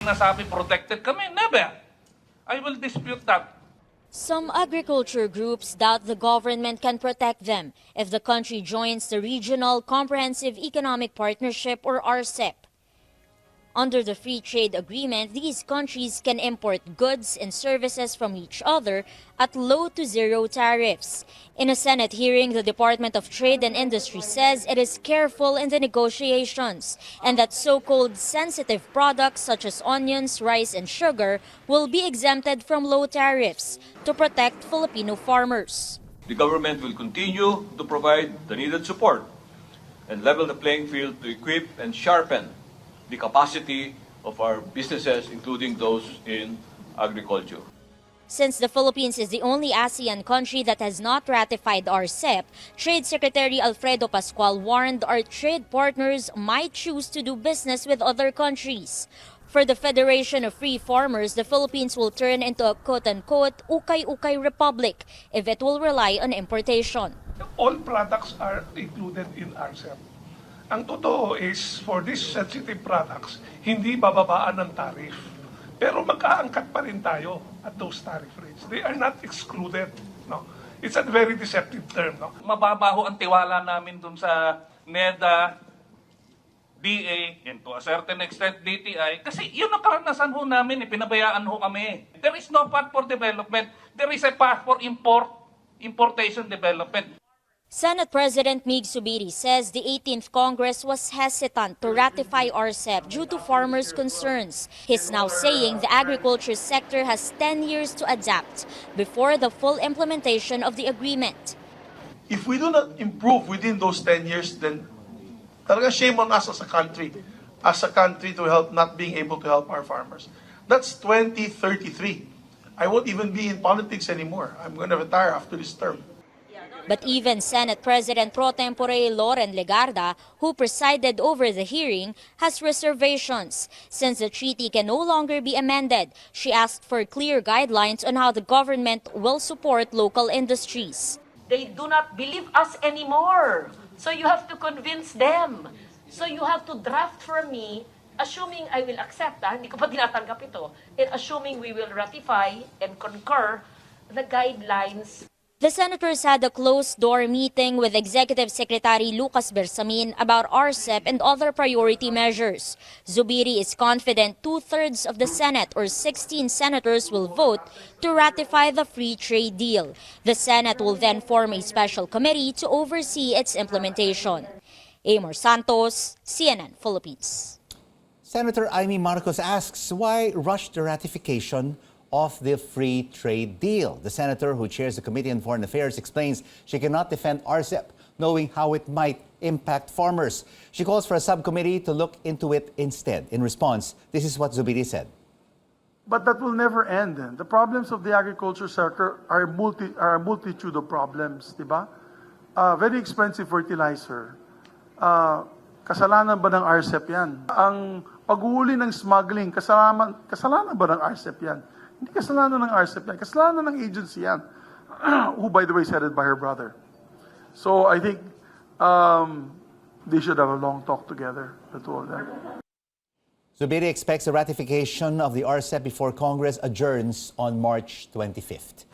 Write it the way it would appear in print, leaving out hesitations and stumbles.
Nasabi protected kami. Never. I will dispute that. Some agriculture groups doubt the government can protect them if the country joins the Regional Comprehensive Economic Partnership or RCEP. Under the Free Trade Agreement, these countries can import goods and services from each other at low to zero tariffs. In a Senate hearing, the Department of Trade and Industry says it is careful in the negotiations and that so-called sensitive products such as onions, rice, and sugar will be exempted from low tariffs to protect Filipino farmers. The government will continue to provide the needed support and level the playing field to equip and sharpen the capacity of our businesses, including those in agriculture. Since the Philippines is the only ASEAN country that has not ratified RCEP, Trade Secretary Alfredo Pascual warned our trade partners might choose to do business with other countries. For the Federation of Free Farmers, the Philippines will turn into a quote-unquote ukay-ukay republic if it will rely on importation. All products are included in RCEP. Ang totoo is, for these sensitive products, hindi bababaan ng tariff. Pero mag-aangkat pa rin tayo at those tariff rates. They are not excluded. No? It's a very deceptive term. No? Mababaho ang tiwala namin dun sa NEDA, DA, and to a certain extent DTI. Kasi yun ang karanasan ho namin, pinabayaan ho kami. There is no path for development. There is a path for importation development. Senate President Migz Zubiri says the 18th Congress was hesitant to ratify RCEP due to farmers' concerns. He's now saying the agriculture sector has 10 years to adapt before the full implementation of the agreement. If we do not improve within those 10 years, then talaga shame on us as a country to help not being able to help our farmers. That's 2033. I won't even be in politics anymore. I'm going to retire after this term. But even Senate President Pro Tempore Loren Legarda, who presided over the hearing, has reservations. Since the treaty can no longer be amended, she asked for clear guidelines on how the government will support local industries. They do not believe us anymore. So you have to convince them. So you have to draft for me, assuming I will accept, hindi ko pa tinatanggap ito, and assuming we will ratify and concur the guidelines. The senators had a closed-door meeting with Executive Secretary Lucas Bersamin about RCEP and other priority measures. Zubiri is confident 2/3 of the Senate, or 16 senators, will vote to ratify the free trade deal. The Senate will then form a special committee to oversee its implementation. Eimor Santos, CNN Philippines. Senator Eimor Marcos asks why rush the ratification of the free trade deal. The senator who chairs the Committee on Foreign Affairs explains she cannot defend RCEP, knowing how it might impact farmers. She calls for a subcommittee to look into it instead. In response, this is what Zubiri said. But that will never end. The problems of the agriculture sector are a multitude of problems, di ba? Very expensive fertilizer. Kasalanan ba ng RCEP yan? Ang pag-uuli ng smuggling, kasalanan ba ng RCEP yan? Hindi kasalanan ng RCEP yan. Kasalanan ng agency yan. Who, by the way, said it by her brother. So I think they should have a long talk together, the two of them. Zubiri expects a ratification of the RCEP before Congress adjourns on March 25th.